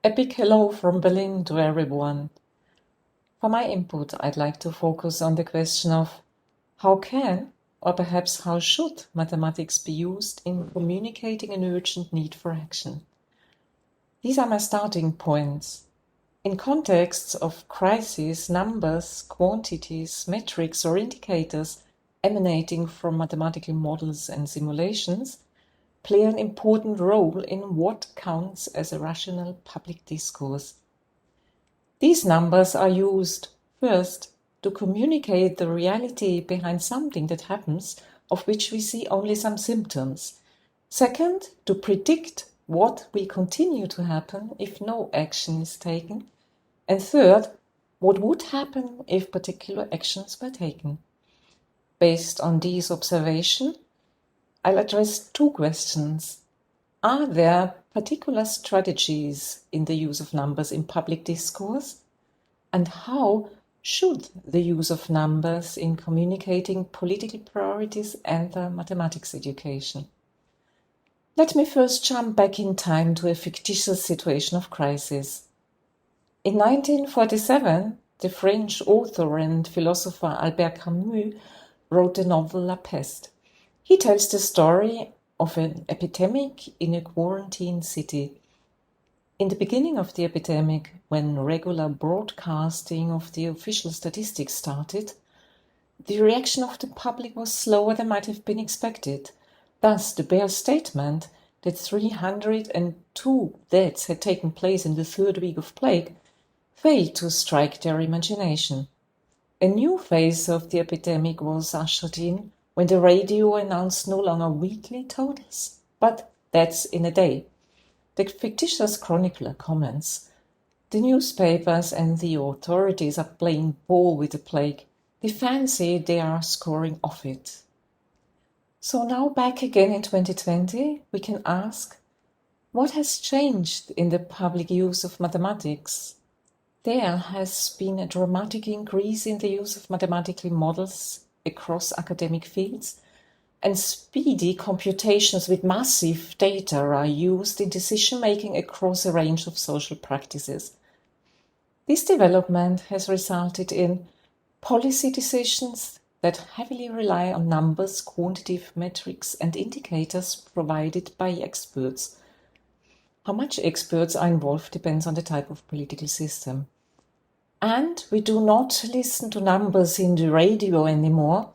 A big hello from Berlin to everyone. For my input, I'd like to focus on the question of how can, or perhaps how should, mathematics be used in communicating an urgent need for action. These are my starting points. In contexts of crises, numbers, quantities, metrics, or indicators emanating from mathematical models and simulations play an important role in what counts as a rational public discourse. These numbers are used, first, to communicate the reality behind something that happens, of which we see only some symptoms. Second, to predict what will continue to happen if no action is taken. And third, what would happen if particular actions were taken. Based on these observations, I'll address two questions. Are there particular strategies in the use of numbers in public discourse? And how should the use of numbers in communicating political priorities enter mathematics education? Let me first jump back in time to a fictitious situation of crisis. In 1947, the French author and philosopher Albert Camus wrote the novel La Peste. He tells the story of an epidemic in a quarantine city. In the beginning of the epidemic, when regular broadcasting of the official statistics started, the reaction of the public was slower than might have been expected. Thus, the bare statement that 302 deaths had taken place in the third week of plague failed to strike their imagination. A new phase of the epidemic was ushered in when the radio announced no longer weekly totals, but deaths in a day. The fictitious chronicler comments, "The newspapers and the authorities are playing ball with the plague. They fancy they are scoring off it." So now back again in 2020, we can ask, what has changed in the public use of mathematics? There has been a dramatic increase in the use of mathematical models across academic fields, and speedy computations with massive data are used in decision-making across a range of social practices. This development has resulted in policy decisions that heavily rely on numbers, quantitative metrics, and indicators provided by experts. How much experts are involved depends on the type of political system. And we do not listen to numbers in the radio anymore,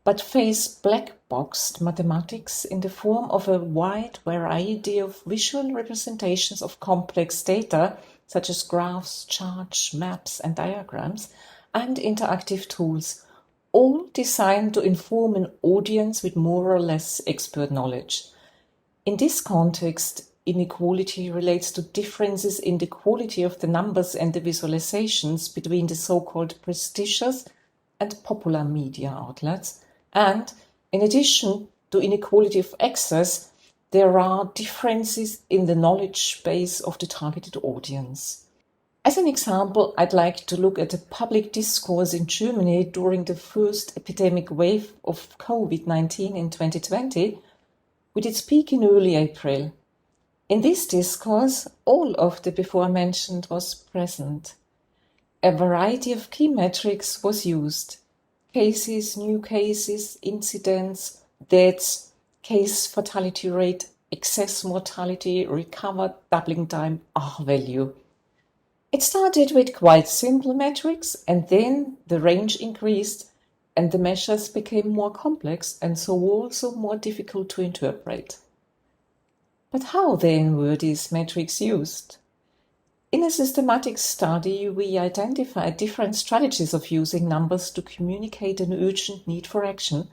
but face black-boxed mathematics in the form of a wide variety of visual representations of complex data, such as graphs, charts, maps, and diagrams, and interactive tools, all designed to inform an audience with more or less expert knowledge. In this context, inequality relates to differences in the quality of the numbers and the visualizations between the so-called prestigious and popular media outlets. And, in addition to inequality of access, there are differences in the knowledge base of the targeted audience. As an example, I'd like to look at the public discourse in Germany during the first epidemic wave of COVID-19 in 2020, with its peak in early April. In this discourse, all of the before mentioned was present. A variety of key metrics was used. Cases, new cases, incidents, deaths, case fatality rate, excess mortality, recovered doubling time, R-value. It started with quite simple metrics, and then the range increased and the measures became more complex and so also more difficult to interpret. But how then were these metrics used? In a systematic study, we identified different strategies of using numbers to communicate an urgent need for action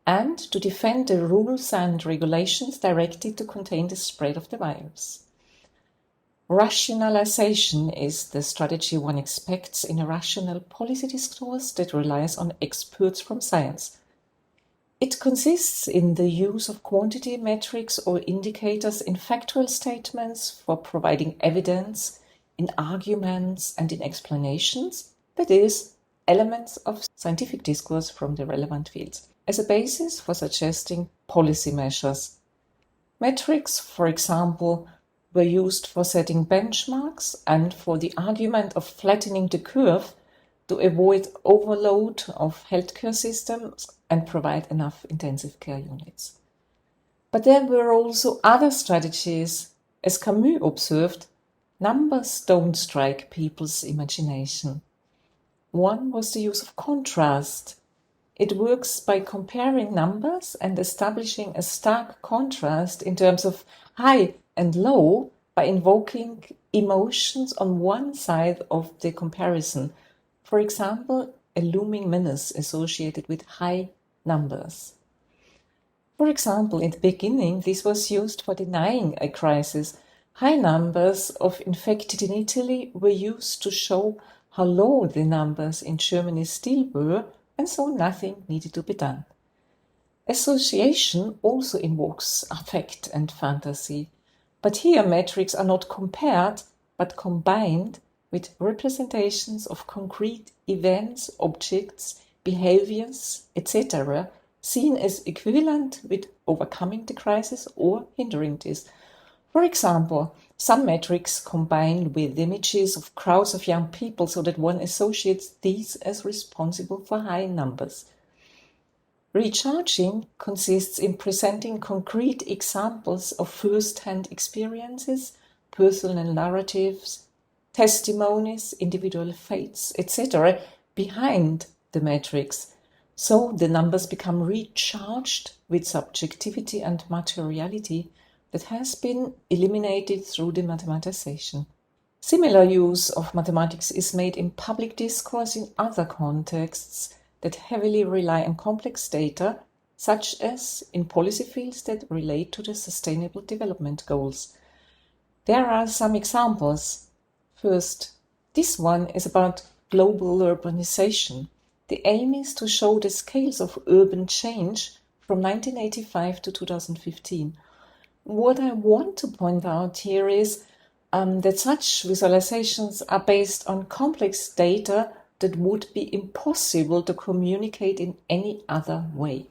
and to defend the rules and regulations directed to contain the spread of the virus. Rationalization is the strategy one expects in a rational policy discourse that relies on experts from science. It consists in the use of quantity metrics or indicators in factual statements for providing evidence, in arguments and in explanations, that is, elements of scientific discourse from the relevant fields, as a basis for suggesting policy measures. Metrics, for example, were used for setting benchmarks and for the argument of flattening the curve to avoid overload of healthcare systems and provide enough intensive care units. But there were also other strategies. As Camus observed, numbers don't strike people's imagination. One was the use of contrast. It works by comparing numbers and establishing a stark contrast in terms of high and low by invoking emotions on one side of the comparison. For example, a looming menace associated with high numbers. For example, in the beginning, this was used for denying a crisis. High numbers of infected in Italy were used to show how low the numbers in Germany still were, and so nothing needed to be done. Association also invokes affect and fantasy, but here metrics are not compared, but combined with representations of concrete events, objects, behaviors, etc., seen as equivalent with overcoming the crisis or hindering this. For example, some metrics combine with images of crowds of young people so that one associates these as responsible for high numbers. Recharging consists in presenting concrete examples of first-hand experiences, personal narratives, testimonies, individual fates, etc. behind the metrics. So the numbers become recharged with subjectivity and materiality that has been eliminated through the mathematization. Similar use of mathematics is made in public discourse in other contexts that heavily rely on complex data, such as in policy fields that relate to the Sustainable Development Goals. There are some examples. First, this one is about global urbanization. The aim is to show the scales of urban change from 1985 to 2015. What I want to point out here is that such visualizations are based on complex data that would be impossible to communicate in any other way.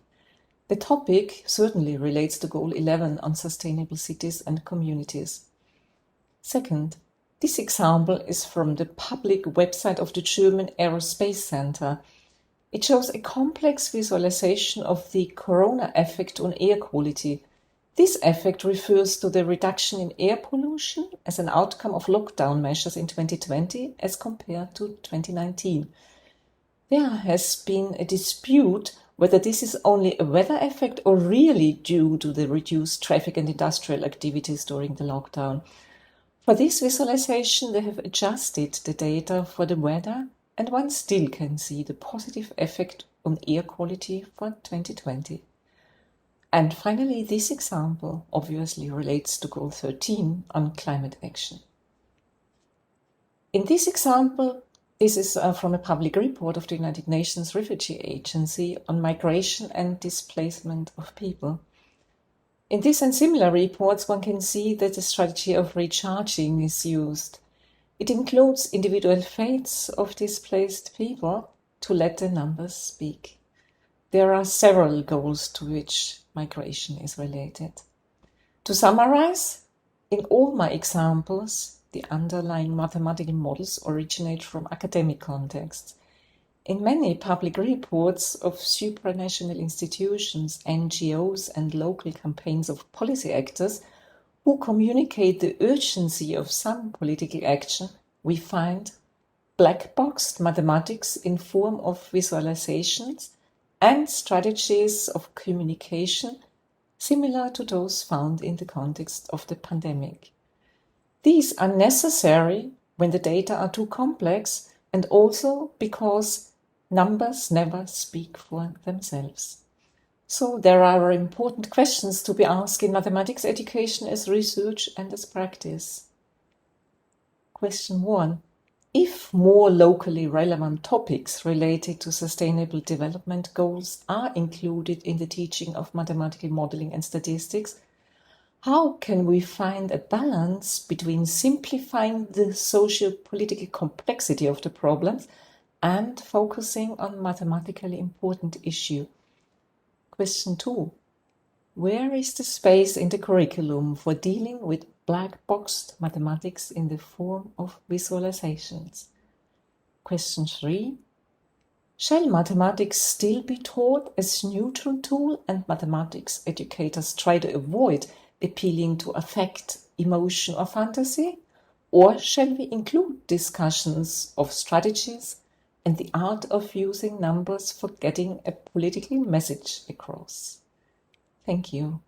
The topic certainly relates to Goal 11 on sustainable cities and communities. Second, this example is from the public website of the German Aerospace Center. It shows a complex visualization of the corona effect on air quality. This effect refers to the reduction in air pollution as an outcome of lockdown measures in 2020 as compared to 2019. There has been a dispute whether this is only a weather effect or really due to the reduced traffic and industrial activities during the lockdown. For this visualization, they have adjusted the data for the weather, and one still can see the positive effect on air quality for 2020. And finally, this example obviously relates to Goal 13 on climate action. In this example, this is from a public report of the United Nations Refugee Agency on migration and displacement of people. In this and similar reports, one can see that the strategy of recharging is used. It includes individual fates of displaced people to let the numbers speak. There are several goals to which migration is related. To summarize, in all my examples, the underlying mathematical models originate from academic contexts. In many public reports of supranational institutions, NGOs, and local campaigns of policy actors who communicate the urgency of some political action, we find black-boxed mathematics in form of visualizations and strategies of communication similar to those found in the context of the pandemic. These are necessary when the data are too complex and also because numbers never speak for themselves. So there are important questions to be asked in mathematics education as research and as practice. Question 1. If more locally relevant topics related to sustainable development goals are included in the teaching of mathematical modeling and statistics, how can we find a balance between simplifying the socio-political complexity of the problems and focusing on mathematically important issues? Question 2. Where is the space in the curriculum for dealing with black-boxed mathematics in the form of visualizations? Question 3. Shall mathematics still be taught as neutral tool and mathematics educators try to avoid appealing to affect, emotion or fantasy? Or shall we include discussions of strategies and the art of using numbers for getting a political message across? Thank you.